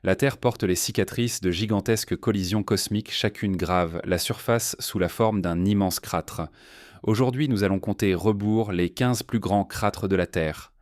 La Terre porte les cicatrices de gigantesques collisions cosmiques, chacune grave, la surface sous la forme d'un immense cratère. Aujourd'hui, nous allons compter rebours les 15 plus grands cratères de la Terre.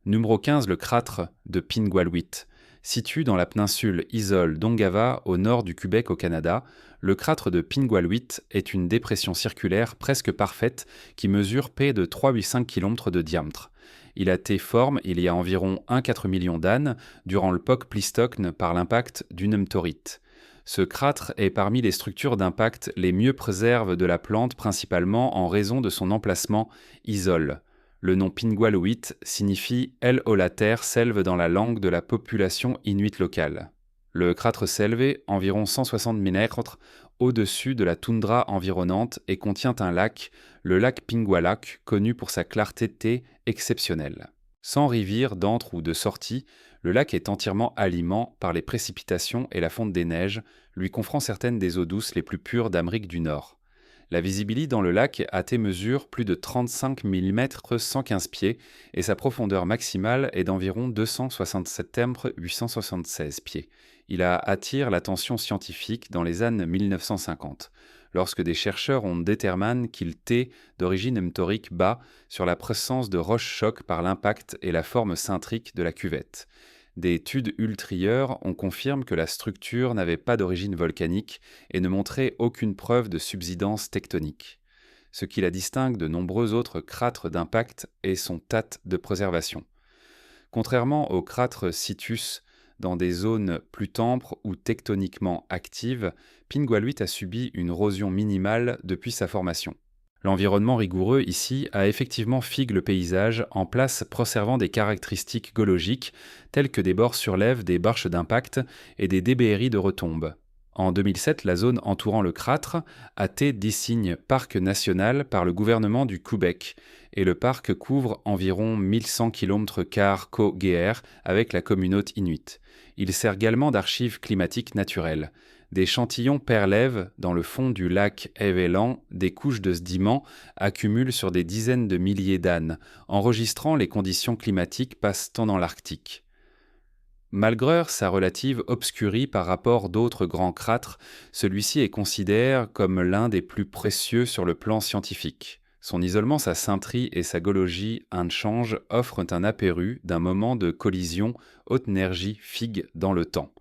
Numéro 15, le cratère de Pingualuit. Situé dans la péninsule Isole d'Ongava, au nord du Québec au Canada, le cratère de Pingualuit est une dépression circulaire presque parfaite qui mesure près de 3,5 km de diamètre. Il a été formé il y a environ 1,4 million d'années durant l'époque Pléistocène par l'impact d'une météorite. Ce cratère est parmi les structures d'impact les mieux préservées de la plante, principalement en raison de son emplacement isole. Le nom Pingualuit signifie « aile au la terre » s'élève dans la langue de la population inuite locale. Le cratère s'élève environ 160 mètres au-dessus de la toundra environnante et contient un lac, le lac Pingualac, connu pour sa clarté exceptionnelle. Sans rivière d'entre ou de sortie, le lac est entièrement alimenté par les précipitations et la fonte des neiges, lui conférant certaines des eaux douces les plus pures d'Amérique du Nord. La visibilité dans le lac mesure plus de 35 mm 115 pieds et sa profondeur maximale est d'environ 267 m 876 pieds. Il attire l'attention scientifique dans les années 1950, lorsque des chercheurs ont déterminé qu'il était d'origine météorique bas sur la présence de roches-chocs par l'impact et la forme cintrique de la cuvette. Des études ultérieures ont confirmé que la structure n'avait pas d'origine volcanique et ne montrait aucune preuve de subsidence tectonique. Ce qui la distingue de nombreux autres cratères d'impact est son état de préservation. Contrairement aux cratères situs dans des zones plus tendres ou tectoniquement actives, Pingualuit a subi une érosion minimale depuis sa formation. L'environnement rigoureux ici a effectivement figue le paysage en place préservant des caractéristiques géologiques telles que des bords surlèves, des barches d'impact et des débris de retombes. En 2007, la zone entourant le cratère a été désignée parc national par le gouvernement du Québec et le parc couvre environ 1100 km² co-GR avec la communauté inuite. Il sert également d'archive climatique naturelle. Des échantillons perlèvent dans le fond du lac Evelan des couches de sédiments accumulent sur des dizaines de milliers d'années, enregistrant les conditions climatiques passant dans l'Arctique. Malgré sa relative obscurie par rapport d'autres grands cratères, celui-ci est considéré comme l'un des plus précieux sur le plan scientifique. Son isolement, sa cintrée et sa géologie inchange offrent un aperçu d'un moment de collision haute énergie figue dans le temps.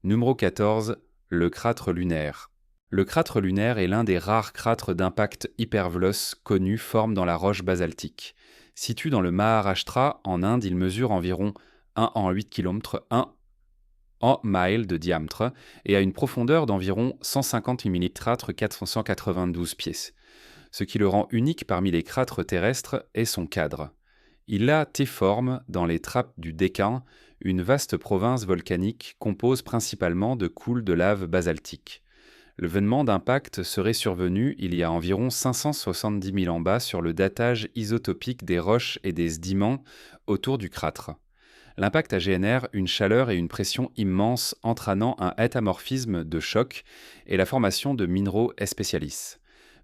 Numéro 14. Le cratère lunaire. Le cratère lunaire est l'un des rares cratères d'impact hyperveloce connus forme dans la roche basaltique. Situé dans le Maharashtra, en Inde, il mesure environ 1,8 km, 1 en miles de diamètre et a une profondeur d'environ 150 mm 492 pieds. Ce qui le rend unique parmi les cratères terrestres est son cadre. Il a été formé dans les trappes du Décan, une vaste province volcanique compose principalement de coules de lave basaltique. L'événement d'impact serait survenu il y a environ 570 000 ans bas sur le datage isotopique des roches et des sédiments autour du cratère. L'impact a généré une chaleur et une pression immenses entraînant un métamorphisme de choc et la formation de minéraux spécialis.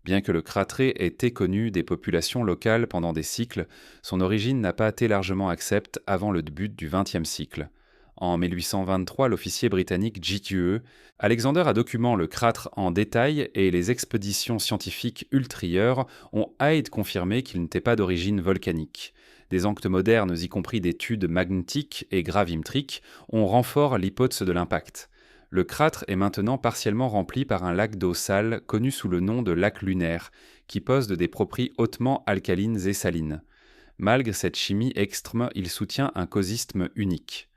Bien que le cratère ait été connu des populations locales pendant des siècles, son origine n'a pas été largement acceptée avant le début du XXe siècle. En 1823, l'officier britannique J.T.E. Alexander a documenté le cratère en détail et les expéditions scientifiques ultérieures ont confirmé qu'il n'était pas d'origine volcanique. Des encres modernes, y compris d'études magnétiques et gravimétriques, ont renforcé l'hypothèse de l'impact. Le cratère est maintenant partiellement rempli par un lac d'eau sale connu sous le nom de lac lunaire, qui possède des propriétés hautement alcalines et salines. Malgré cette chimie extrême, il soutient un causisme unique.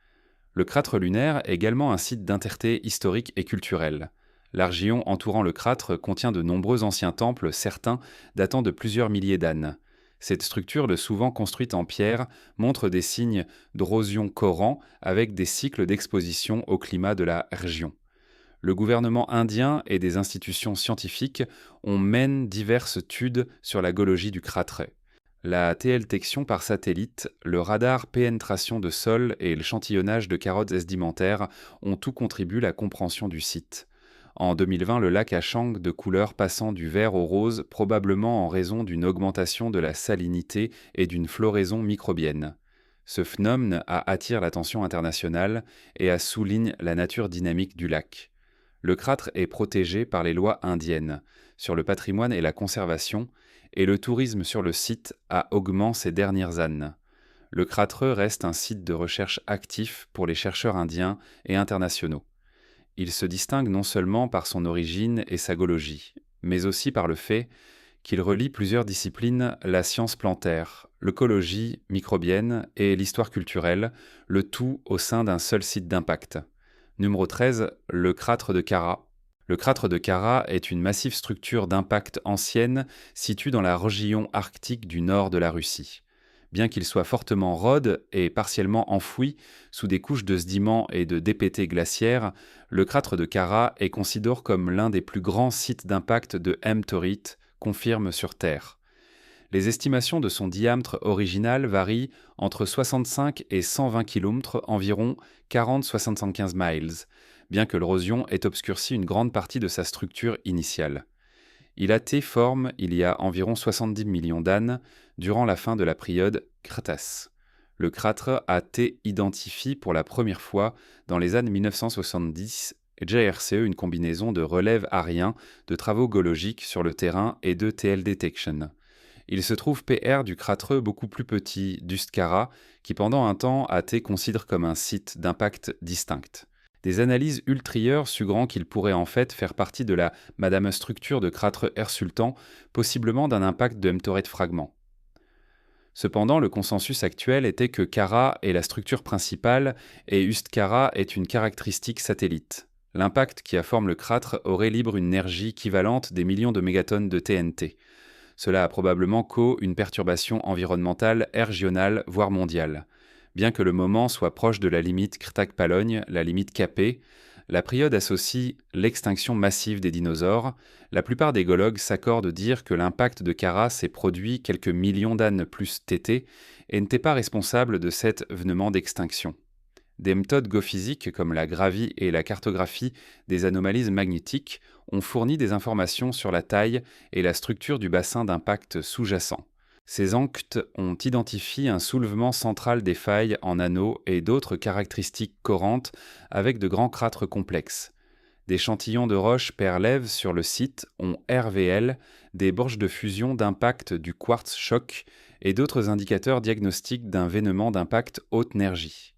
Le cratère lunaire est également un site d'intérêt historique et culturel. La région entourant le cratère contient de nombreux anciens temples, certains datant de plusieurs milliers d'années. Cette structure, souvent construite en pierre, montre des signes d'érosion courants avec des cycles d'exposition au climat de la région. Le gouvernement indien et des institutions scientifiques ont mené diverses études sur la géologie du cratère. La télétection par satellite, le radar pénétration de sol et l'échantillonnage de carottes sédimentaires ont tout contribué à la compréhension du site. En 2020, le lac a changé de couleur passant du vert au rose, probablement en raison d'une augmentation de la salinité et d'une floraison microbienne. Ce phénomène attire l'attention internationale et souligne la nature dynamique du lac. Le cratère est protégé par les lois indiennes sur le patrimoine et la conservation, et le tourisme sur le site a augmenté ces dernières années. Le cratère reste un site de recherche actif pour les chercheurs indiens et internationaux. Il se distingue non seulement par son origine et sa géologie, mais aussi par le fait qu'il relie plusieurs disciplines, la science plantaire, l'écologie microbienne et l'histoire culturelle, le tout au sein d'un seul site d'impact. Numéro 13, le cratère de Kara. Le cratère de Kara est une massive structure d'impact ancienne située dans la région arctique du nord de la Russie. Bien qu'il soit fortement rôde et partiellement enfoui sous des couches de sédiments et de dépétés glaciaires, le cratère de Kara est considéré comme l'un des plus grands sites d'impact de météorites confirme sur Terre. Les estimations de son diamètre original varient entre 65 et 120 km, environ 40-75 miles, bien que l'érosion ait obscurci une grande partie de sa structure initiale. Il a été formé il y a environ 70 millions d'années, durant la fin de la période Crétacé. Le cratère a été identifié pour la première fois dans les années 1970 et JRCE, une combinaison de relève aérien, de travaux géologiques sur le terrain et de TL detection. Il se trouve PR du cratère beaucoup plus petit d'Ust-Kara, qui pendant un temps a été considéré comme un site d'impact distinct. Des analyses ultérieures suggèrent qu'il pourrait en fait faire partie de la madame structure de cratère Air-Sultan, possiblement d'un impact de météorites fragments. Cependant, le consensus actuel était que Kara est la structure principale et Ust-Kara est une caractéristique satellite. L'impact qui a formé le cratère aurait libre une énergie équivalente des millions de mégatonnes de TNT. Cela a probablement causé une perturbation environnementale régionale, voire mondiale. Bien que le moment soit proche de la limite Crétacé-Palogne, la limite capée, la période associe l'extinction massive des dinosaures. La plupart des géologues s'accordent à dire que l'impact de Kara s'est produit quelques millions d'années plus TT et n'était pas responsable de cet événement d'extinction. Des méthodes géophysiques comme la gravie et la cartographie des anomalies magnétiques ont fourni des informations sur la taille et la structure du bassin d'impact sous-jacent. Ces enquêtes ont identifié un soulèvement central des failles en anneaux et d'autres caractéristiques courantes avec de grands cratères complexes. Des échantillons de roches perlèves sur le site ont RVL, des borges de fusion d'impact du quartz choc et d'autres indicateurs diagnostiques d'un veinement d'impact haute énergie.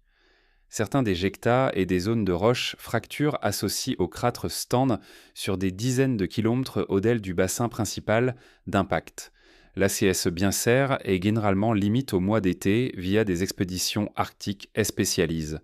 Certains des jecta et des zones de roches fractures associées au cratère stand sur des dizaines de kilomètres au-delà du bassin principal d'impact. L'ACS Bienser est généralement limite au mois d'été via des expéditions arctiques et spécialisées.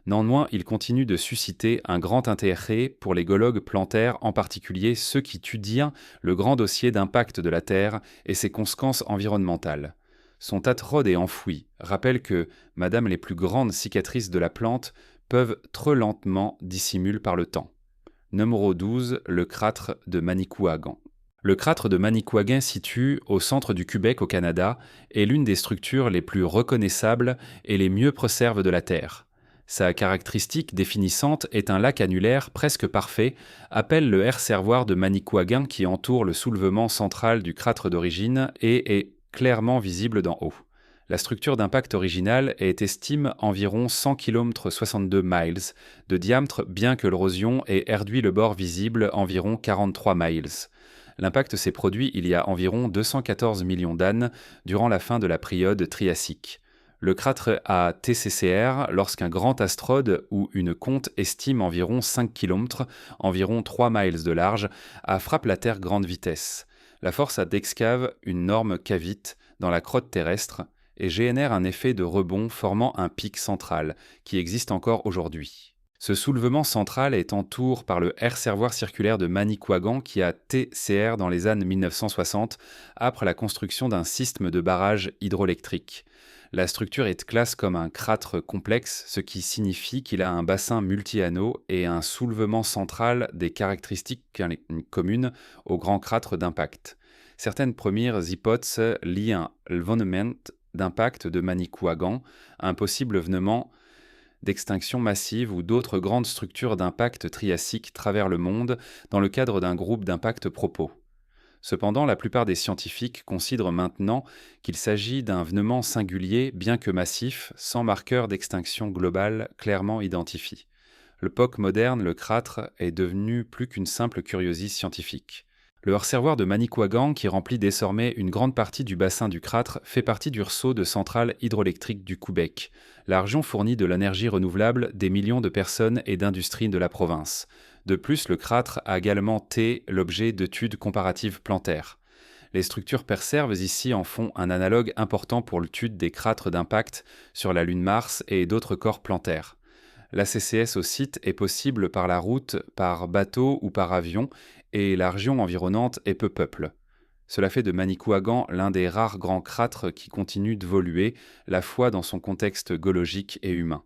Néanmoins, il continue de susciter un grand intérêt pour les géologues plantaires, en particulier ceux qui étudient le grand dossier d'impact de la Terre et ses conséquences environnementales. Son tatrode est enfoui, rappelle que, madame, les plus grandes cicatrices de la plante peuvent trop lentement dissimuler par le temps. Numéro 12, le cratère de Manicouagan. Le cratère de Manicouagan, situé au centre du Québec au Canada, est l'une des structures les plus reconnaissables et les mieux préservées de la Terre. Sa caractéristique définissante est un lac annulaire presque parfait, appelle le réservoir de Manicouagan qui entoure le soulèvement central du cratère d'origine et est clairement visible d'en haut. La structure d'impact originale est estimée environ 100 km 62 miles de diamètre, bien que l'érosion ait réduit le bord visible environ 43 miles. L'impact s'est produit il y a environ 214 millions d'années durant la fin de la période Triassique. Le cratère a TCCR lorsqu'un grand astéroïde ou une conte estime environ 5 km, environ 3 miles de large, a frappé la Terre grande vitesse. La force d'excave une énorme cavite dans la croûte terrestre et génère un effet de rebond formant un pic central qui existe encore aujourd'hui. Ce soulèvement central est entouré par le réservoir circulaire de Manicouagan qui a TCR dans les années 1960 après la construction d'un système de barrage hydroélectrique. La structure est classée comme un cratère complexe, ce qui signifie qu'il a un bassin multi-anneaux et un soulèvement central des caractéristiques communes aux grands cratères d'impact. Certaines premières hypothèses lient un événement d'impact de Manicouagan, un possible événement d'extinction massive ou d'autres grandes structures d'impact triassique travers le monde dans le cadre d'un groupe d'impact propos. Cependant, la plupart des scientifiques considèrent maintenant qu'il s'agit d'un événement singulier, bien que massif, sans marqueur d'extinction globale clairement identifié. L'époque moderne, le crâtre est devenu plus qu'une simple curiosité scientifique. Le réservoir de Manicouagan, qui remplit désormais une grande partie du bassin du crâtre, fait partie du réseau de centrales hydroélectriques du Québec. La région fournit de l'énergie renouvelable des millions de personnes et d'industries de la province. De plus, le crâtre a également été l'objet d'études comparatives plantaires. Les structures perserves ici en font un analogue important pour l'étude des crâtres d'impact sur la Lune Mars et d'autres corps plantaires. La CCS au site est possible par la route, par bateau ou par avion, et la région environnante est peu peuple. Cela fait de Manicouagan l'un des rares grands crâtres qui continue d'évoluer, la fois dans son contexte géologique et humain.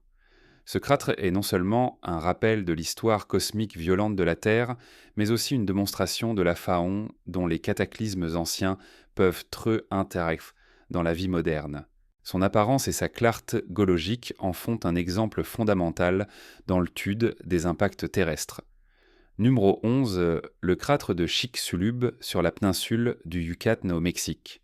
Ce crâtre est non seulement un rappel de l'histoire cosmique violente de la Terre, mais aussi une démonstration de la façon dont les cataclysmes anciens peuvent interagir dans la vie moderne. Son apparence et sa clarté géologique en font un exemple fondamental dans l'étude des impacts terrestres. Numéro 11, le crâtre de Chicxulub sur la péninsule du Yucatan au Mexique.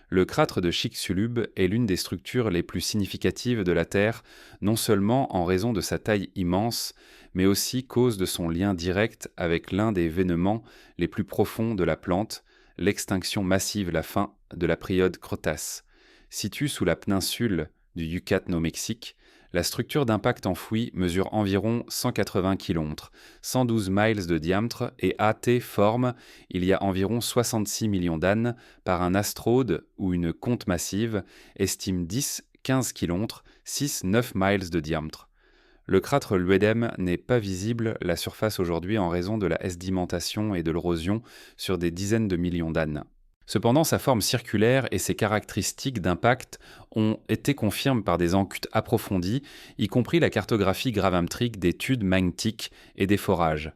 Le crâtre de Chicxulub est l'une des structures les plus significatives de la Terre, non seulement en raison de sa taille immense, mais aussi cause de son lien direct avec l'un des événements les plus profonds de la plante, l'extinction massive la fin de la période Cretace. Située sous la péninsule du Yucatan au Mexique, la structure d'impact enfouie mesure environ 180 km, 112 miles de diamètre et a été formé il y a environ 66 millions d'années par un astrode ou une conte massive, estime 10-15 km, 6-9 miles de diamètre. Le crâtre Luedem n'est pas visible à la surface aujourd'hui en raison de la sédimentation et de l'érosion sur des dizaines de millions d'années. Cependant, sa forme circulaire et ses caractéristiques d'impact ont été confirmées par des enquêtes approfondies, y compris la cartographie gravimétrique d'études magnétiques et des forages.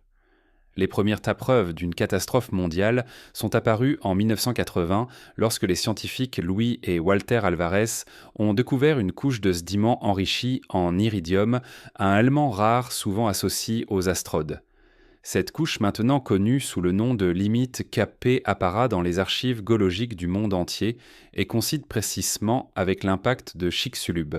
Les premières preuves d'une catastrophe mondiale sont apparues en 1980 lorsque les scientifiques Louis et Walter Alvarez ont découvert une couche de sédiments enrichis en iridium, un élément rare souvent associé aux astrodes. Cette couche, maintenant connue sous le nom de limite Kp apparaît dans les archives géologiques du monde entier et coïncide précisément avec l'impact de Chicxulub.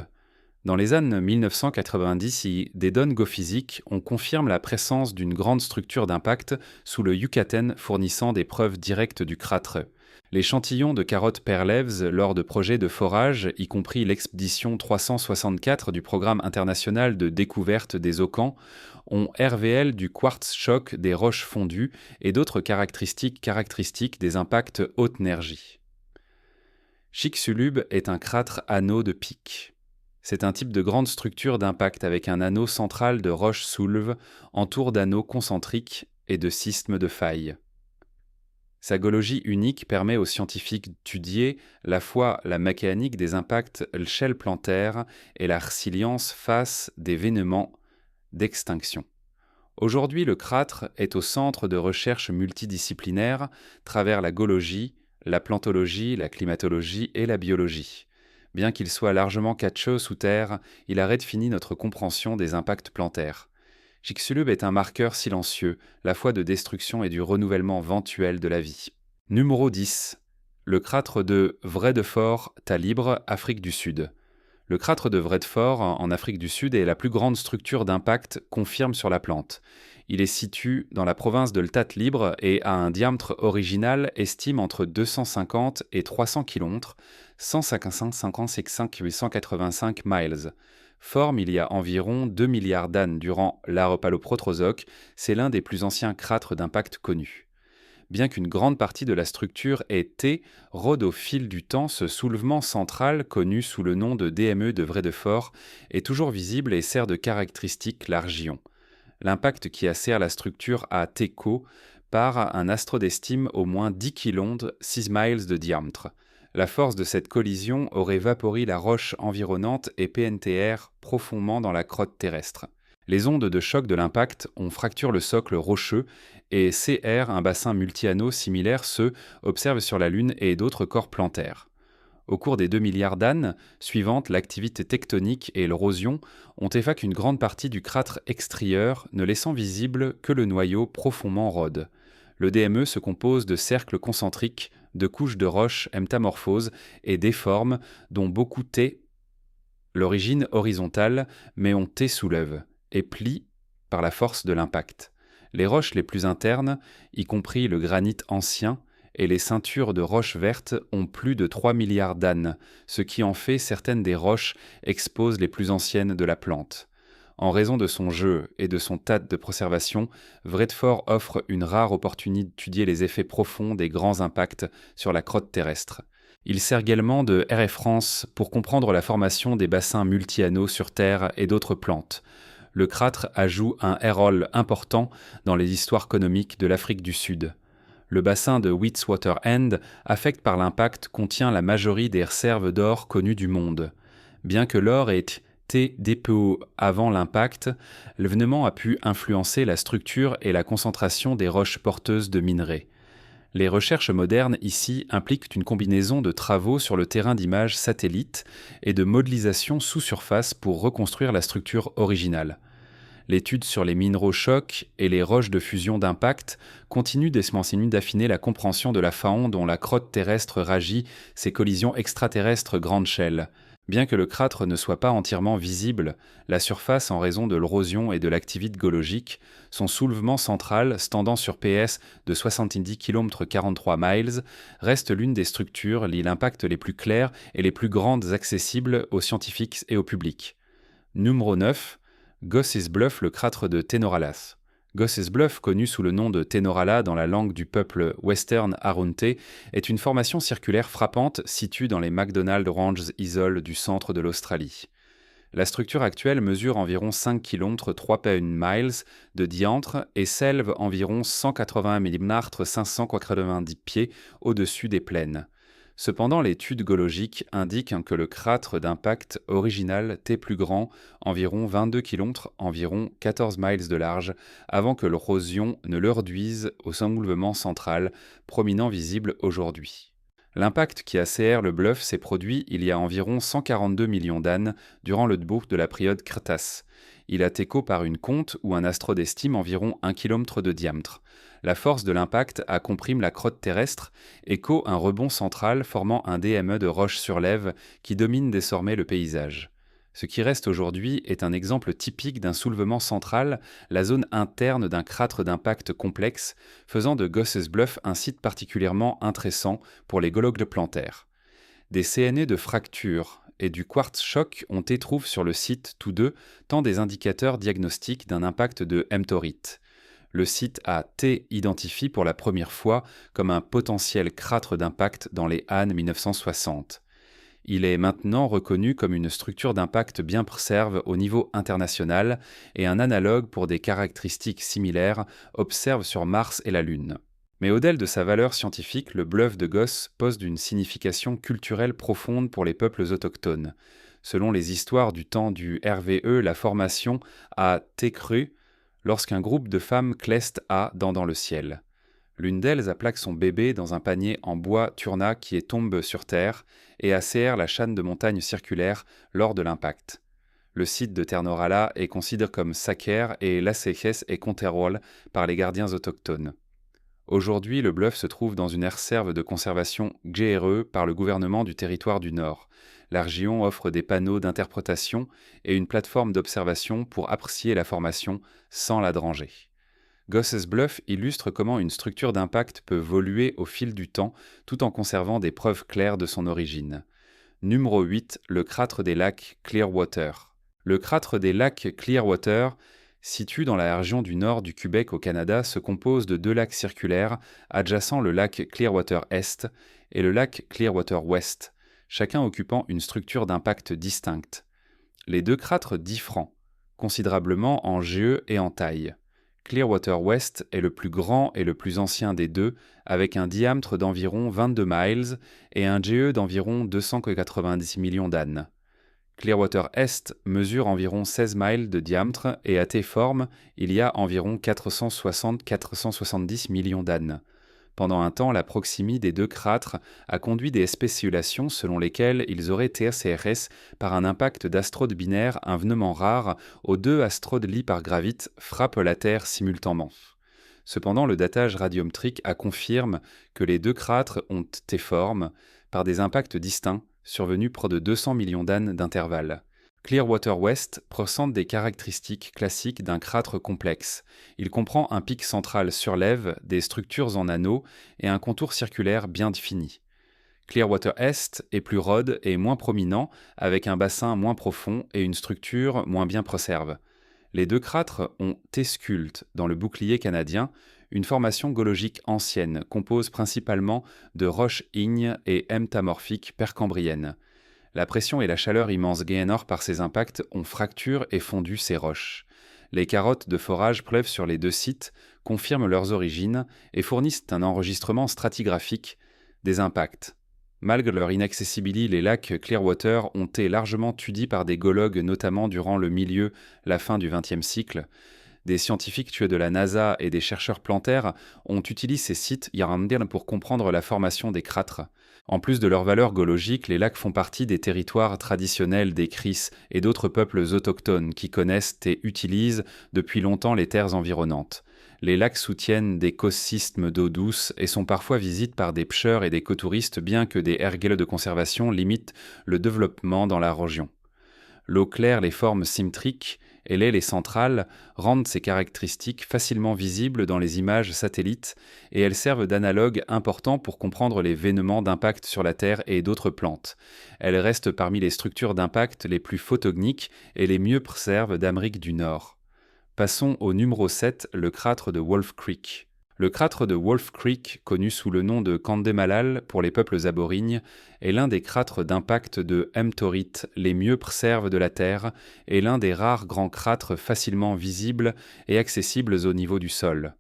Dans les années 1990, des données géophysiques ont confirmé la présence d'une grande structure d'impact sous le Yucatan fournissant des preuves directes du crâtre. L'échantillon de carottes Perlèves lors de projets de forage, y compris l'expédition 364 du Programme international de découverte des Ocans, ont RVL du quartz choc des roches fondues et d'autres caractéristiques des impacts haute énergie. Chicxulub est un crâtre anneau de pic. C'est un type de grande structure d'impact avec un anneau central de roches souleve entour d'anneaux concentriques et de systèmes de failles. Sa géologie unique permet aux scientifiques d'étudier la fois la mécanique des impacts l'échelle plantaire et la résilience face des événements d'extinction. Aujourd'hui, le crâtre est au centre de recherches multidisciplinaires travers la géologie, la plantologie, la climatologie et la biologie. Bien qu'il soit largement catcheux sous terre, il a redéfini notre compréhension des impacts plantaires. Chicxulub est un marqueur silencieux, la fois de destruction et du renouvellement éventuel de la vie. Numéro 10. Le crâtre de Vredefort, Talibre, Afrique du Sud. Le crâtre de Vredefort, en Afrique du Sud, est la plus grande structure d'impact confirme sur la plante. Il est situé dans la province de l'Tat-Libre et a un diamètre original estime entre 250 et 300 km, 155,885 miles. Forme il y a environ 2 milliards d'années durant l'Aropaloprotrozoque, c'est l'un des plus anciens crâtres d'impact connus. Bien qu'une grande partie de la structure ait été, rôde au fil du temps, ce soulèvement central, connu sous le nom de DME de Vredefort, est toujours visible et sert de caractéristique la région. L'impact qui assère la structure à Teco par un astrode estime au moins 10 km, 6 miles de diamètre. La force de cette collision aurait vaporé la roche environnante et PNTR profondément dans la crotte terrestre. Les ondes de choc de l'impact ont fracturé le socle rocheux et CR, un bassin multi-anneaux similaire, se observe sur la Lune et d'autres corps plantaires. Au cours des 2 milliards d'années suivantes, l'activité tectonique et l'érosion ont évacué une grande partie du crâtre extérieur, ne laissant visible que le noyau profondément rôde. Le DME se compose de cercles concentriques, de couches de roches métamorphoses et déformes, dont beaucoup T, l'origine horizontale, mais ont T soulève, et plient par la force de l'impact. Les roches les plus internes, y compris le granit ancien, et les ceintures de roches vertes ont plus de 3 milliards d'ânes, ce qui en fait certaines des roches exposées les plus anciennes de la plante. En raison de son jeu et de son tas de conservation, Vredefort offre une rare opportunité d'étudier les effets profonds des grands impacts sur la crotte terrestre. Il sert également de référence pour comprendre la formation des bassins multi-anneaux sur Terre et d'autres plantes. Le Crâtre joue un rôle important dans les histoires économiques de l'Afrique du Sud. Le bassin de Witwatersrand, affecté par l'impact, contient la majorité des réserves d'or connues du monde. Bien que l'or ait été dépôt avant l'impact, l'événement a pu influencer la structure et la concentration des roches porteuses de minerais. Les recherches modernes ici impliquent une combinaison de travaux sur le terrain d'images satellites et de modélisation sous surface pour reconstruire la structure originale. L'étude sur les minéraux chocs et les roches de fusion d'impact continue d'affiner la compréhension de la façon dont la crotte terrestre réagit ces collisions extraterrestres grande échelle. Bien que le crâtre ne soit pas entièrement visible, la surface en raison de l'érosion et de l'activité géologique, son soulèvement central, standant sur PS de 70 km 43 miles, reste l'une des structures liées l'impact les plus claires et les plus grandes accessibles aux scientifiques et au public. Numéro 9. Gosses Bluff, le crâtre de Tenoralas. Gosses Bluff, connu sous le nom de Tenorala dans la langue du peuple Western Arunte, est une formation circulaire frappante située dans les McDonald Ranges Isles du centre de l'Australie. La structure actuelle mesure environ 5 km 3,1 miles de diamètre et s'élève environ 180 mm 590 pieds au-dessus des plaines. Cependant, l'étude géologique indique que le crâtre d'impact original était plus grand, environ 22 km, environ 14 miles de large, avant que l'érosion ne le réduise au soulèvement central, prominent visible aujourd'hui. L'impact qui ACR le bluff s'est produit il y a environ 142 millions d'ânes durant le début de la période Crétace. Il a écho par une conte où un astrode estime environ 1 km de diamètre. La force de l'impact a comprime la crotte terrestre, écho un rebond central formant un DME de roches sur lève qui domine désormais le paysage. Ce qui reste aujourd'hui est un exemple typique d'un soulèvement central, la zone interne d'un crâtre d'impact complexe, faisant de Gosses Bluff un site particulièrement intéressant pour les géologues plantaires. Des CNE de fractures et du quartz choc ont été trouvés sur le site, tous deux, tant des indicateurs diagnostiques d'un impact de mtorite. Le site a été identifié pour la première fois comme un potentiel crâtre d'impact dans les années 1960. Il est maintenant reconnu comme une structure d'impact bien préservée au niveau international et un analogue pour des caractéristiques similaires observe sur Mars et la Lune. Mais au-delà de sa valeur scientifique, le bluff de Goss pose d'une signification culturelle profonde pour les peuples autochtones. Selon les histoires du temps du RVE, la formation a été crue lorsqu'un groupe de femmes cleste dans le ciel. L'une d'elles plaque son bébé dans un panier en bois turna qui tombe sur terre et ACR la chaîne de montagne circulaire lors de l'impact. Le site de Ternorala est considéré comme sacré et l'ACS est contrôlé par les gardiens autochtones. Aujourd'hui, le bluff se trouve dans une réserve de conservation GRE par le gouvernement du Territoire du Nord. La région offre des panneaux d'interprétation et une plateforme d'observation pour apprécier la formation sans la déranger. Gosses Bluff illustre comment une structure d'impact peut évoluer au fil du temps tout en conservant des preuves claires de son origine. Numéro 8, le crâtre des lacs Clearwater. Le crâtre des lacs Clearwater, situé dans la région du nord du Québec au Canada, se compose de deux lacs circulaires adjacents le lac Clearwater Est et le lac Clearwater Ouest, chacun occupant une structure d'impact distincte. Les deux crâtres diffèrent considérablement en GE et en taille. Clearwater West est le plus grand et le plus ancien des deux, avec un diamètre d'environ 22 miles et un GE d'environ 290 millions d'ânes. Clearwater Est mesure environ 16 miles de diamètre et à T-forme, il y a environ 460-470 millions d'ânes. Pendant un temps, la proximité des deux crâtres a conduit des spéculations selon lesquelles ils auraient été CRS par un impact d'astrode binaire, un événement rare où deux astrodes liés par gravite frappent la Terre simultanément. Cependant, le datage radiométrique confirme que les deux cratres ont été formes par des impacts distincts survenus près de 200 millions d'années d'intervalle. Clearwater West présente des caractéristiques classiques d'un cratere complexe. Il comprend un pic central sur lève, des structures en anneaux et un contour circulaire bien défini. Clearwater Est est plus rode et moins prominent, avec un bassin moins profond et une structure moins bien préservée. Les deux cratres ont T-sculpte dans le bouclier canadien, une formation géologique ancienne, composée principalement de roches ignes et métamorphiques percambriennes. La pression et la chaleur immense gagnée par ces impacts ont fracturé et fondu ces roches. Les carottes de forage prélevées sur les deux sites confirment leurs origines et fournissent un enregistrement stratigraphique des impacts. Malgré leur inaccessibilité, les lacs Clearwater ont été largement étudiés par des géologues, notamment durant la fin du XXe siècle. Des scientifiques tués de la NASA et des chercheurs plantaires ont utilisé ces sites pour comprendre la formation des cratres. En plus de leur valeur géologique, les lacs font partie des territoires traditionnels des Cris et d'autres peuples autochtones qui connaissent et utilisent depuis longtemps les terres environnantes. Les lacs soutiennent des écosystèmes d'eau douce et sont parfois visités par des pêcheurs et des écotouristes, bien que des aires de conservation limitent le développement dans la région. L'eau claire, les formes symétriques et les centrales rendent ces caractéristiques facilement visibles dans les images satellites et elles servent d'analogue important pour comprendre les événements d'impact sur la Terre et d'autres plantes. Elles restent parmi les structures d'impact les plus photogeniques et les mieux préservées d'Amérique du Nord. Passons au numéro 7, le cratere de Wolf Creek. Le cratere de Wolf Creek, connu sous le nom de Kandemalal pour les peuples aborignes, est l'un des cratres d'impact de hémtorite les mieux préservés de la Terre et l'un des rares grands cratres facilement visibles et accessibles au niveau du sol.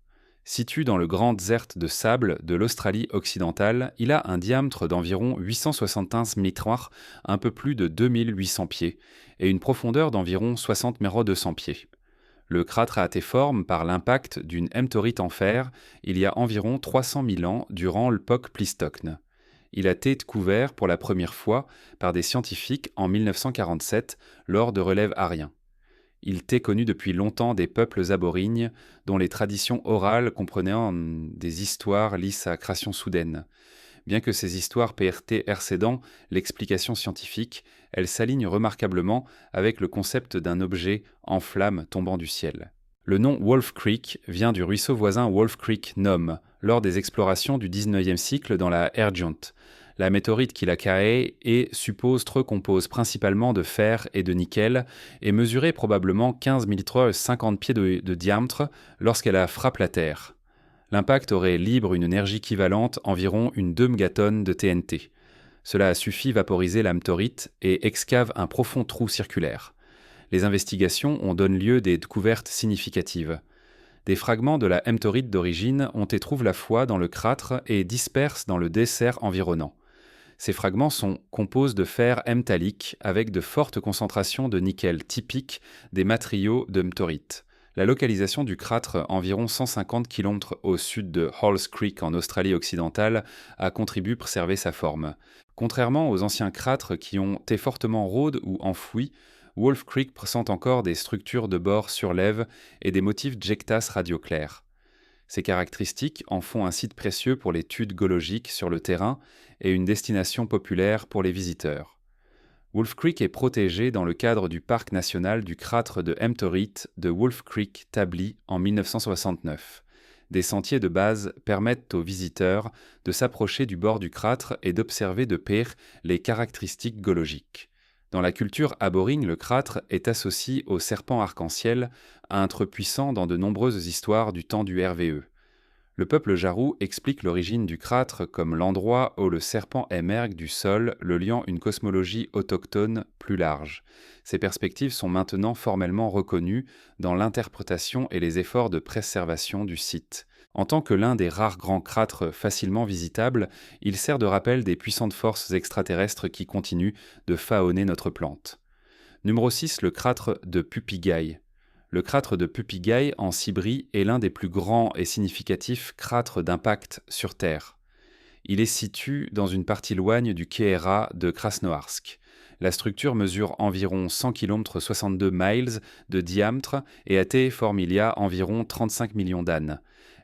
Situé dans le grand désert de sable de l'Australie occidentale, il a un diamètre d'environ 875 mètres, un peu plus de 2800 pieds, et une profondeur d'environ 60 200 pieds. Le cratere a été formé par l'impact d'une hémtorite en fer il y a environ 300 000 ans durant l'époque Pléistocène. Il a été découvert pour la première fois par des scientifiques en 1947 lors de relèves aériens. Il était connu depuis longtemps des peuples aborignes dont les traditions orales comprenaient des histoires liées à la création soudaine. Bien que ces histoires PRT précédant l'explication scientifique, elles s'alignent remarquablement avec le concept d'un objet en flammes tombant du ciel. Le nom Wolf Creek vient du ruisseau voisin Wolf Creek Nome, lors des explorations du XIXe siècle dans la Argent. La météorite qui l'a créée compose principalement de fer et de nickel et mesurait probablement 15 50 pieds de diamètre lorsqu'elle a frappé la Terre. L'impact aurait libre une énergie équivalente environ une 2 mégatonnes de TNT. Cela a suffi vaporiser la météorite et excave un profond trou circulaire. Les investigations ont donné lieu à des découvertes significatives. Des fragments de la météorite d'origine ont été trouvés la fois dans le cratere et dispersés dans le dessert environnant. Ces fragments sont composés de fer métallique avec de fortes concentrations de nickel typiques des matériaux de météorite. La localisation du cratere, environ 150 km au sud de Halls Creek en Australie occidentale, a contribué à préserver sa forme. Contrairement aux anciens cratres qui ont été fortement rôdes ou enfouis, Wolf Creek présente encore des structures de bord sur lève et des motifs d'jectas radioclaires. Ces caractéristiques en font un site précieux pour l'étude géologique sur le terrain et une destination populaire pour les visiteurs. Wolf Creek est protégé dans le cadre du parc national du cratere de hémtorite de Wolf Creek établi en 1969. Des sentiers de base permettent aux visiteurs de s'approcher du bord du cratere et d'observer de près les caractéristiques géologiques. Dans la culture aborigine, le cratere est associé au serpent arc-en-ciel, un être puissant dans de nombreuses histoires du temps du RVE. Le peuple Jarou explique l'origine du cratere comme l'endroit où le serpent émerge du sol, le liant une cosmologie autochtone plus large. Ces perspectives sont maintenant formellement reconnues dans l'interprétation et les efforts de préservation du site. En tant que l'un des rares grands cratres facilement visitables, il sert de rappel des puissantes forces extraterrestres qui continuent de faonner notre plante. Numéro 6, le cratere de Pupigaï. Le cratere de Pupigaï en Sibérie est l'un des plus grands et significatifs cratres d'impact sur Terre. Il est situé dans une partie lointaine du Khéra de Krasnoïarsk. La structure mesure environ 100 km 62 miles de diamètre et a été formée il y a environ 35 millions d'années.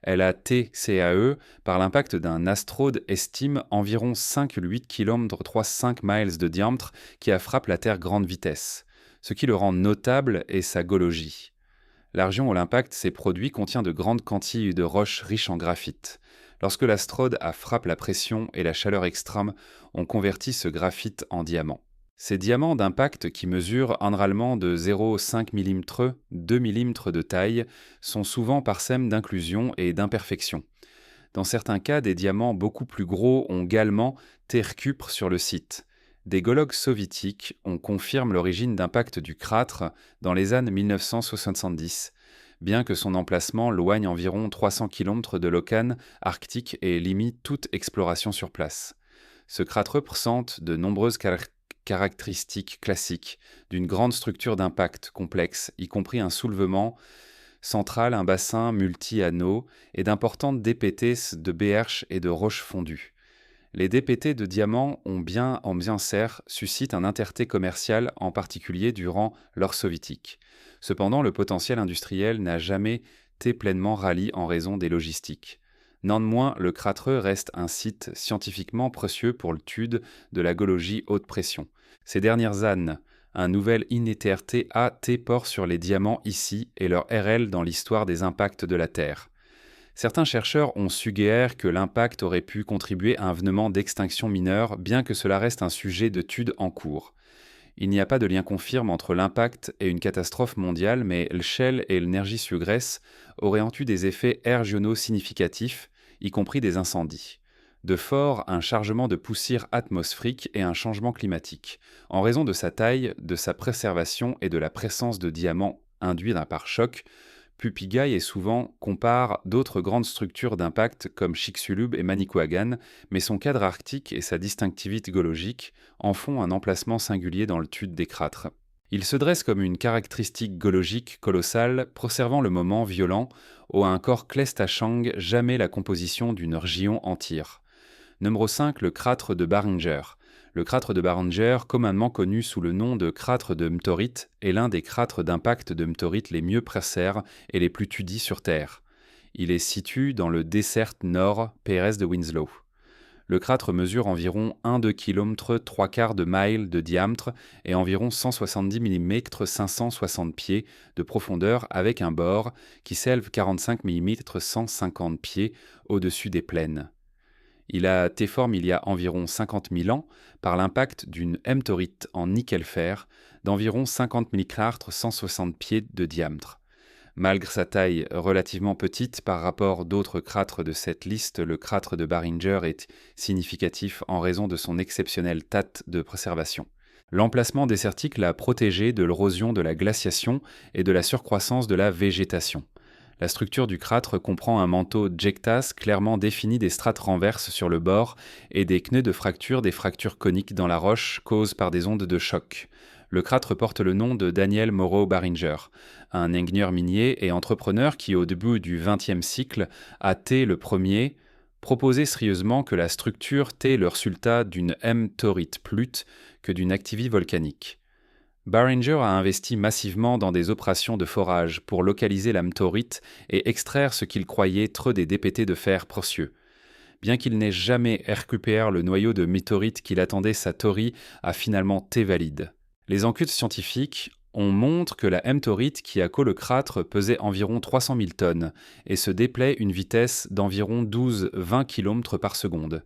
Elle a TCAE par l'impact d'un astrode estime environ 5,8 km 3,5 miles de diamètre qui a frappé la Terre grande vitesse. Ce qui le rend notable est sa géologie. La région où l'impact s'est produit contient de grandes quantités de roches riches en graphite. Lorsque l'astrode a frappé la pression et la chaleur extrême ont converti ce graphite en diamant. Ces diamants d'impact qui mesurent généralement de 0,5 mm, 2 mm de taille, sont souvent parsèmes d'inclusions et d'imperfections. Dans certains cas, des diamants beaucoup plus gros ont également été recupérés sur le site. Des géologues soviétiques ont confirmé l'origine d'impact du cratère dans les années 1970, bien que son emplacement loigne environ 300 km de l'océan Arctique et limite toute exploration sur place. Ce cratère présente de nombreuses caractéristiques classiques d'une grande structure d'impact complexe, y compris un soulèvement central, un bassin multi-anneaux et d'importantes DPT de BH et de roches fondues. Les DPT de diamants en bien serre suscitent un intérêt commercial, en particulier durant l'ère soviétique. Cependant, le potentiel industriel n'a jamais été pleinement rallié en raison des logistiques. Néanmoins, le cratère reste un site scientifiquement précieux pour l'étude de la géologie haute pression. Ces dernières années, un nouvel INTRT a été porté sur les diamants ici et leur RL dans l'histoire des impacts de la Terre. Certains chercheurs ont suggéré que l'impact aurait pu contribuer à un événement d'extinction mineure, bien que cela reste un sujet d'étude en cours. Il n'y a pas de lien confirme entre l'impact et une catastrophe mondiale, mais l'échelle et l'énergie sur Grèce auraient eu des effets régionaux significatifs, y compris des incendies. De fort, un chargement de poussière atmosphérique et un changement climatique, en raison de sa taille, de sa préservation et de la présence de diamants induits d'un pare-choc. Pupigaï est souvent compare d'autres grandes structures d'impact comme Chicxulub et Manicouagan, mais son cadre arctique et sa distinctivité géologique en font un emplacement singulier dans l'étude des cratères. Il se dresse comme une caractéristique géologique colossale, préservant le moment violent où un corps Klestachang jamais la composition d'une région entière. Numéro 5, le cratère de Barringer. Le cratère de Barringer, communément connu sous le nom de cratère de météorite, est l'un des cratères d'impact de météorite les mieux précers et les plus étudiés sur Terre. Il est situé dans le dessert nord PRS de Winslow. Le cratère mesure environ 1,2 km 3/4 de mile de diamètre et environ 170 mm 560 pieds de profondeur avec un bord qui s'élève 45 mm 150 pieds au-dessus des plaines. Il a été formé il y a environ 50 000 ans par l'impact d'une météorite en nickel-fer d'environ 50 mm 160 pieds de diamètre. Malgré sa taille relativement petite par rapport d'autres cratères de cette liste, le cratère de Barringer est significatif en raison de son exceptionnel tat de préservation. L'emplacement désertique l'a protégé de l'érosion de la glaciation et de la surcroissance de la végétation. La structure du cratère comprend un manteau d'jectas clairement défini des strates renverses sur le bord et des nœuds de fracture, des fractures coniques dans la roche causées par des ondes de choc. Le cratère porte le nom de Daniel Moreau Barringer, un ingénieur minier et entrepreneur qui, au début du XXe siècle, a été le premier proposé sérieusement que la structure était le résultat d'une météorite plute que d'une activité volcanique. Barringer a investi massivement dans des opérations de forage pour localiser la météorite et extraire ce qu'il croyait être des DPT de fer précieux. Bien qu'il n'ait jamais récupéré le noyau de météorite qu'il attendait, sa théorie a finalement été valide. Les enquêtes scientifiques montrent que la météorite qui a collé le cratère pesait environ 300 000 tonnes et se déplaît une vitesse d'environ 12-20 km par seconde.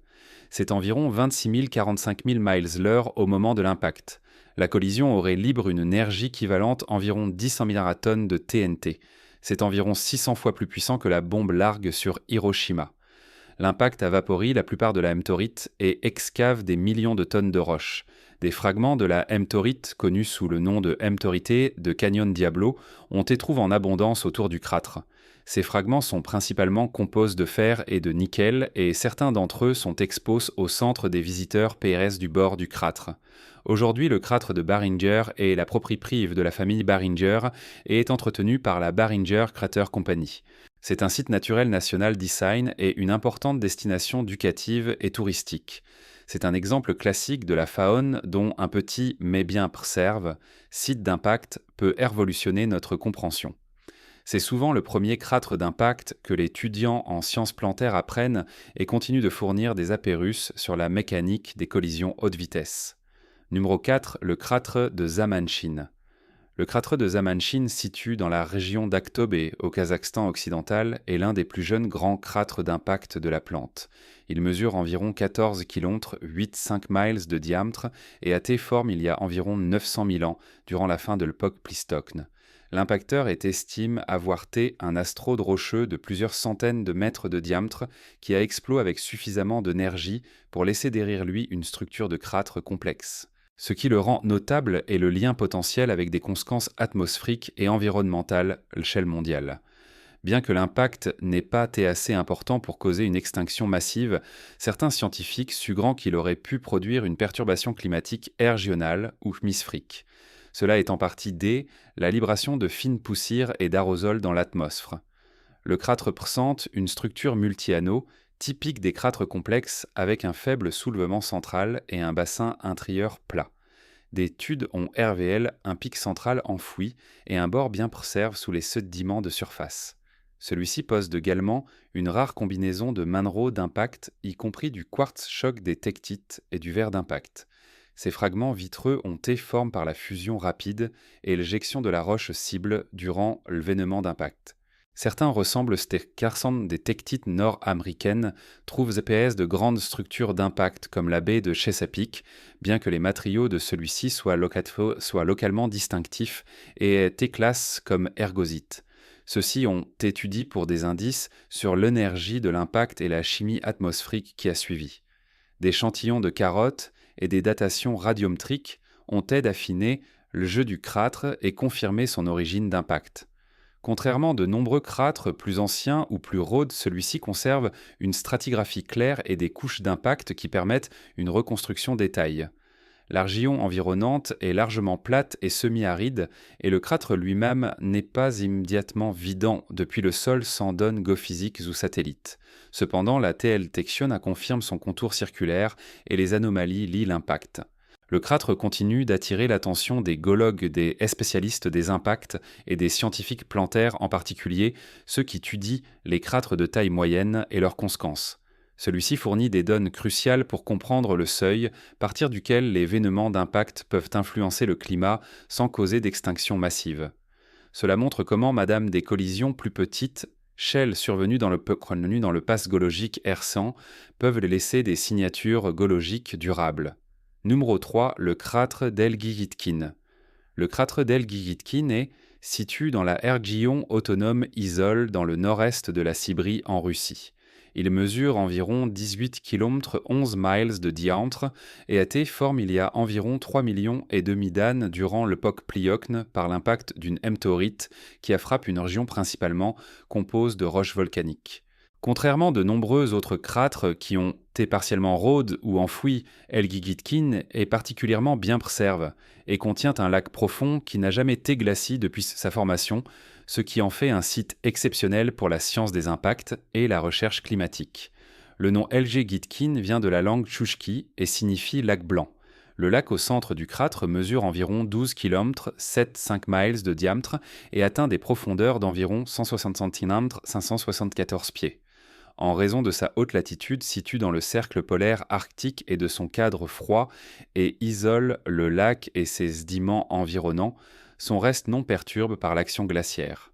C'est environ 26 045 000 miles l'heure au moment de l'impact. La collision aurait libre une énergie équivalente environ 10 milliards de tonnes de TNT. C'est environ 600 fois plus puissant que la bombe largue sur Hiroshima. L'impact a vaporisé la plupart de la météorite et excave des millions de tonnes de roches. Des fragments de la météorite, connus sous le nom de météorité de Canyon Diablo, ont été trouvés en abondance autour du cratère. Ces fragments sont principalement composés de fer et de nickel et certains d'entre eux sont exposés au centre des visiteurs PRS du bord du cratère. Aujourd'hui, le cratère de Barringer est la propriété privée de la famille Barringer et est entretenu par la Barringer Crater Company. C'est un site naturel national design et une importante destination éducative et touristique. C'est un exemple classique de la faune dont un petit mais bien préserve, site d'impact, peut révolutionner notre compréhension. C'est souvent le premier crâtre d'impact que les étudiants en sciences plantaires apprennent et continuent de fournir des apérus sur la mécanique des collisions haute vitesse. Numéro 4, le crâtre de Zamanshin. Le crâtre de Zamanshin, situé dans la région d'Aktobé, au Kazakhstan occidental, est l'un des plus jeunes grands crâtres d'impact de la plante. Il mesure environ 14 km, 8,5 miles de diamètre et a été formé il y a environ 900 000 ans, durant la fin de l'époque Pléistocène. L'impacteur estime avoir été un astrode rocheux de plusieurs centaines de mètres de diamètre qui a explosé avec suffisamment d'énergie pour laisser derrière lui une structure de crâtre complexe. Ce qui le rend notable est le lien potentiel avec des conséquences atmosphériques et environnementales à l'échelle mondiale. Bien que l'impact n'ait pas été assez important pour causer une extinction massive, certains scientifiques suggèrent qu'il aurait pu produire une perturbation climatique régionale ou hémisphérique. Cela est en partie dû à la libération de fines poussières et d'aérosols dans l'atmosphère. Le crâtre présente une structure multi-anneaux, typique des crâtres complexes avec un faible soulèvement central et un bassin intérieur plat. Des études ont révélé un pic central enfoui et un bord bien préservé sous les sédiments de surface. Celui-ci possède également une rare combinaison de minéraux d'impact, y compris du quartz choc des tectites et du verre d'impact. Ces fragments vitreux ont été formés par la fusion rapide et l'éjection de la roche cible durant l'événement d'impact. Certains ressemblent des tectites nord-américaines, trouvent EPS de grandes structures d'impact comme la baie de Chesapeake, bien que les matériaux de celui-ci soient localement distinctifs et aient été classés comme ergosites. Ceux-ci ont étudié pour des indices sur l'énergie de l'impact et la chimie atmosphérique qui a suivi. Des échantillons de carottes et des datations radiométriques ont aidé à affiner le jeu du crâtre et confirmer son origine d'impact. Contrairement à de nombreux crâtres plus anciens ou plus rôdes, celui-ci conserve une stratigraphie claire et des couches d'impact qui permettent une reconstruction détaillée. La région environnante est largement plate et semi-aride, et le crâtre lui-même n'est pas immédiatement vidant depuis le sol sans données géophysiques ou satellites. Cependant, la TL-Tection confirme son contour circulaire et les anomalies lient l'impact. Le crâtre continue d'attirer l'attention des géologues, des spécialistes des impacts et des scientifiques plantaires, en particulier ceux qui étudient les crâtres de taille moyenne et leurs conséquences. Celui-ci fournit des données cruciales pour comprendre le seuil, à partir duquel les événements d'impact peuvent influencer le climat sans causer d'extinction massive. Cela montre comment Madame des collisions plus petites, Shell survenues dans le pass géologique R100, peuvent laisser des signatures géologiques durables. Numéro 3, le crâtre d'Elgyitkin. Le crâtre d'Elgyitkin est situé dans la région autonome Isole dans le nord-est de la Sibérie en Russie. Il mesure environ 18 km 11 miles de diamètre et a été formé il y a environ 3,5 millions d'années durant l'époque Pliocène par l'impact d'une météorite qui a frappé une région principalement composée de roches volcaniques. Contrairement à de nombreux autres crâtres qui ont été partiellement rôdes ou enfouis, Elgyitkin est particulièrement bien préservé et contient un lac profond qui n'a jamais été glacié depuis sa formation, ce qui en fait un site exceptionnel pour la science des impacts et la recherche climatique. Le nom Elgyitkin vient de la langue tchouchki et signifie lac blanc. Le lac au centre du crâtre mesure environ 12 km, 7,5 miles de diamètre et atteint des profondeurs d'environ 160 cm, 574 pieds. En raison de sa haute latitude située dans le cercle polaire arctique et de son cadre froid et isole le lac et ses sédiments environnants, son reste non perturbe par l'action glaciaire.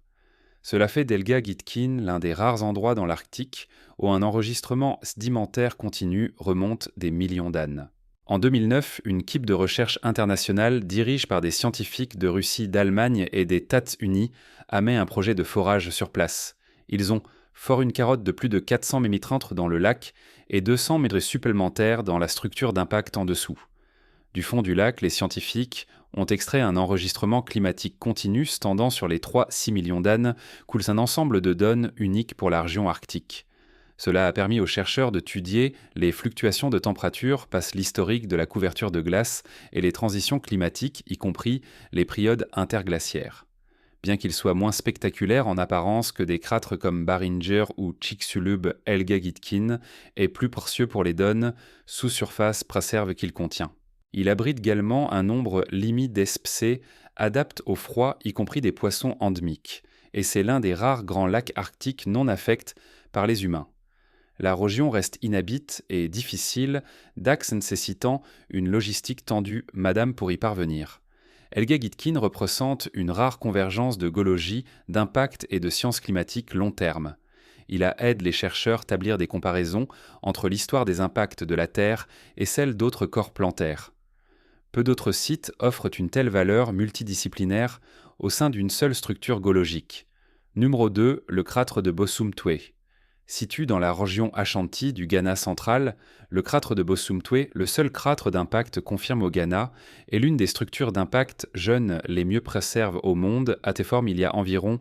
Cela fait d'Elgyitkin l'un des rares endroits dans l'Arctique où un enregistrement sédimentaire continu remonte des millions d'années. En 2009, une équipe de recherche internationale dirigée par des scientifiques de Russie, d'Allemagne et des États-Unis a mené un projet de forage sur place. Ils ont foré une carotte de plus de 400 mm dans le lac et 200 mètres supplémentaires dans la structure d'impact en dessous. Du fond du lac, les scientifiques ont extrait un enregistrement climatique continu s'étendant sur les 3-6 millions d'années, coule un ensemble de données uniques pour la région arctique. Cela a permis aux chercheurs d'étudier les fluctuations de température, passe l'historique de la couverture de glace et les transitions climatiques, y compris les périodes interglaciaires. bien qu'il soit moins spectaculaire en apparence que des cratres comme Barringer ou Chicxulub Elgagitkin, et plus précieux pour les donnes sous-surface préserve qu'il contient. Il abrite également un nombre limite d'espèces adaptes au froid, y compris des poissons endémiques, et c'est l'un des rares grands lacs arctiques non affectés par les humains. La région reste inhabite et difficile, d'axe nécessitant une logistique tendue madame pour y parvenir. Elgagitkin représente une rare convergence de géologie, d'impact et de sciences climatiques long terme. Il aide les chercheurs à établir des comparaisons entre l'histoire des impacts de la Terre et celle d'autres corps plantaires. Peu d'autres sites offrent une telle valeur multidisciplinaire au sein d'une seule structure géologique. Numéro 2, le crater de Bosumtwe. Situé dans la région Ashanti du Ghana central, le crater de Bosumtwe, le seul crater d'impact confirmé au Ghana, est l'une des structures d'impact jeunes les mieux préservées au monde, a été formée il y a environ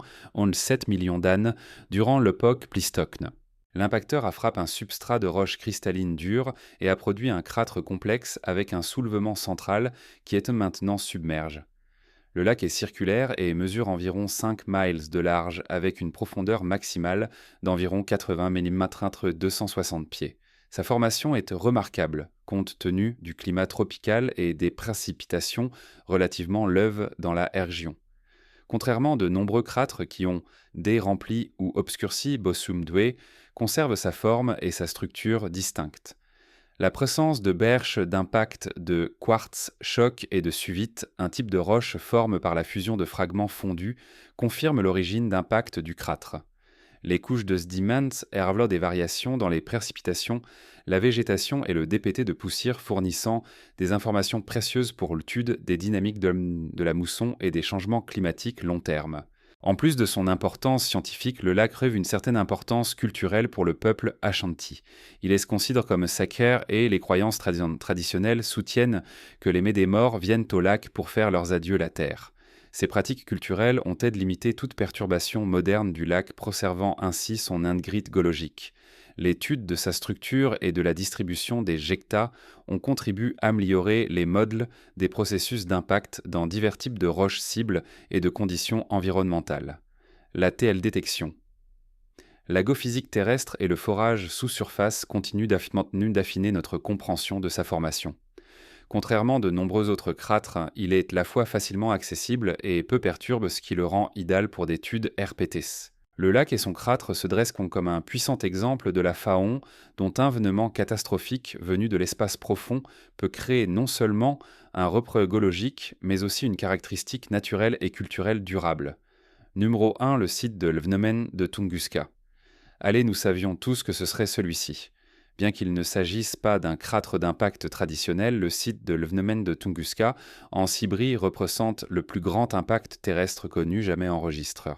7 millions d'années durant l'époque Pléistocène. L'impacteur a frappé un substrat de roches cristallines dures et a produit un crater complexe avec un soulèvement central qui est maintenant submerge. Le lac est circulaire et mesure environ 5 miles de large avec une profondeur maximale d'environ 80 mm entre 260 pieds. Sa formation est remarquable compte tenu du climat tropical et des précipitations relativement leuves dans la région. Contrairement à de nombreux cratres qui ont dérempli ou obscurci, Bosumtwe conserve sa forme et sa structure distinctes. La présence de berges d'impact de quartz, choc et de suivite, un type de roche forme par la fusion de fragments fondus, confirme l'origine d'impact du crater. Les couches de sédiments révèlent des variations dans les précipitations, la végétation et le dépôts de poussière fournissant des informations précieuses pour l'étude des dynamiques de la mousson et des changements climatiques long terme. En plus de son importance scientifique, le lac revêt une certaine importance culturelle pour le peuple Ashanti. Il est considéré comme sacré et les croyances traditionnelles soutiennent que les Médémors viennent au lac pour faire leurs adieux la terre. Ces pratiques culturelles ont aidé à limiter toute perturbation moderne du lac, préservant ainsi son intégrité géologique. L'étude de sa structure et de la distribution des jecta ont contribué à améliorer les modèles des processus d'impact dans divers types de roches cibles et de conditions environnementales. La TL-détection. La géophysique terrestre et le forage sous surface continuent d'affiner notre compréhension de sa formation. Contrairement à de nombreux autres cratres, il est à la fois facilement accessible et peu perturbe, ce qui le rend idéal pour des études RPTs. Le lac et son crater se dressent comme un puissant exemple de la faune dont un événement catastrophique venu de l'espace profond peut créer non seulement un repère géologique, mais aussi une caractéristique naturelle et culturelle durable. Numéro 1, le site de l'Phnomène de Tunguska. Allez, nous savions tous que ce serait celui-ci. Bien qu'il ne s'agisse pas d'un crater d'impact traditionnel, le site de l'Phnomène de Tunguska en Sibérie représente le plus grand impact terrestre connu jamais enregistré.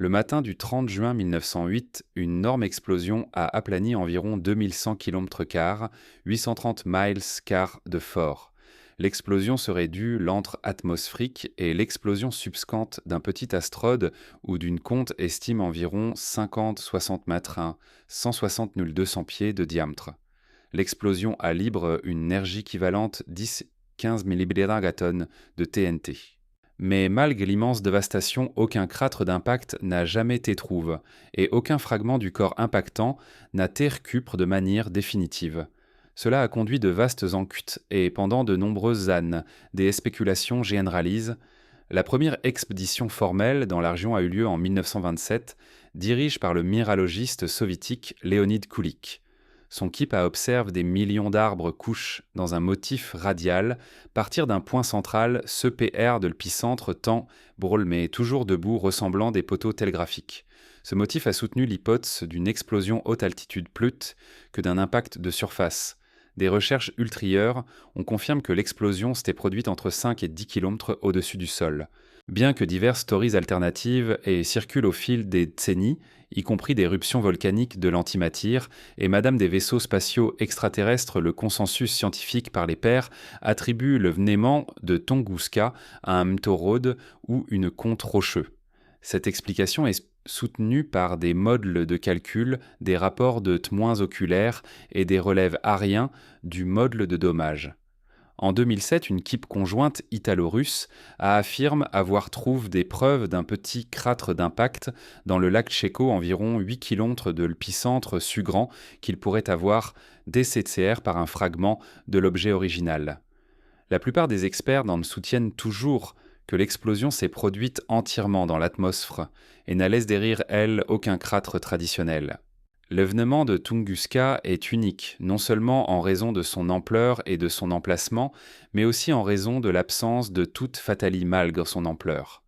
Le matin du 30 juin 1908, une énorme explosion a aplani environ 2100 km², 830 miles quart de fort. L'explosion serait due à l'antre atmosphérique et l'explosion subséquente d'un petit astéroïde ou d'une conte estime environ 50-60 mètres, 160-200 pieds de diamètre. L'explosion a libre une énergie équivalente 10-15 mégatonnes de TNT. Mais malgré l'immense dévastation, aucun crater d'impact n'a jamais été trouvé, et aucun fragment du corps impactant n'a été récupéré de manière définitive. Cela a conduit de vastes enquêtes, et pendant de nombreuses années, des spéculations généralisent. La première expédition formelle dans la région a eu lieu en 1927, dirigée par le minéralogiste soviétique Leonid Kulik. Son équipe a observé des millions d'arbres couchés dans un motif radial, partir d'un point central, CPR de l'épicentre temps, brûle mais toujours debout, ressemblant des poteaux télégraphiques. Ce motif a soutenu l'hypothèse d'une explosion haute altitude plutôt que d'un impact de surface. Des recherches ultérieures ont confirmé que l'explosion s'était produite entre 5 et 10 km au-dessus du sol. Bien que diverses théories alternatives circulent au fil des décennies, y compris des éruptions volcaniques de l'antimatière, et Madame des vaisseaux spatiaux extraterrestres, le consensus scientifique par les pairs attribue le vénément de Tunguska à un météorite ou une conte rocheux. Cette explication est soutenue par des modèles de calcul, des rapports de témoins oculaires et des relèves aériens du modèle de dommage. En 2007, une équipe conjointe italo-russe affirme avoir trouvé des preuves d'un petit cratère d'impact dans le lac Tchéco, environ 8 km de l'épicentre Sugran, qu'il pourrait avoir DCCR par un fragment de l'objet original. La plupart des experts soutiennent toujours que l'explosion s'est produite entièrement dans l'atmosphère et n'a laissé derrière elle aucun cratère traditionnel. L'événement de Tunguska est unique, non seulement en raison de son ampleur et de son emplacement, mais aussi en raison de l'absence de toute fatalie malgré son ampleur.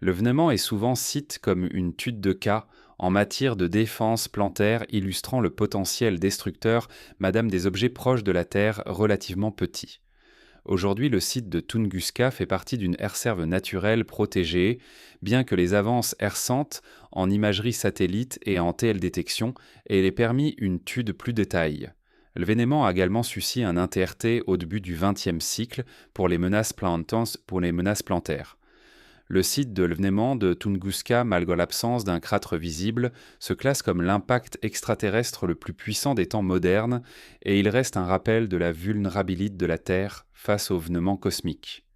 L'événement est souvent cité comme une étude de cas en matière de défense plantaire illustrant le potentiel destructeur madame des objets proches de la Terre relativement petits. Aujourd'hui, le site de Tunguska fait partie d'une réserve naturelle protégée, bien que les avances récentes en imagerie satellite et en télédétection aient permis une étude plus détaillée. L'événement a également suscité un intérêt au début du XXe siècle pour les menaces plantaires. Le site de l'événement de Tunguska, malgré l'absence d'un cratère visible, se classe comme l'impact extraterrestre le plus puissant des temps modernes et il reste un rappel de la vulnérabilité de la Terre face aux événements cosmiques.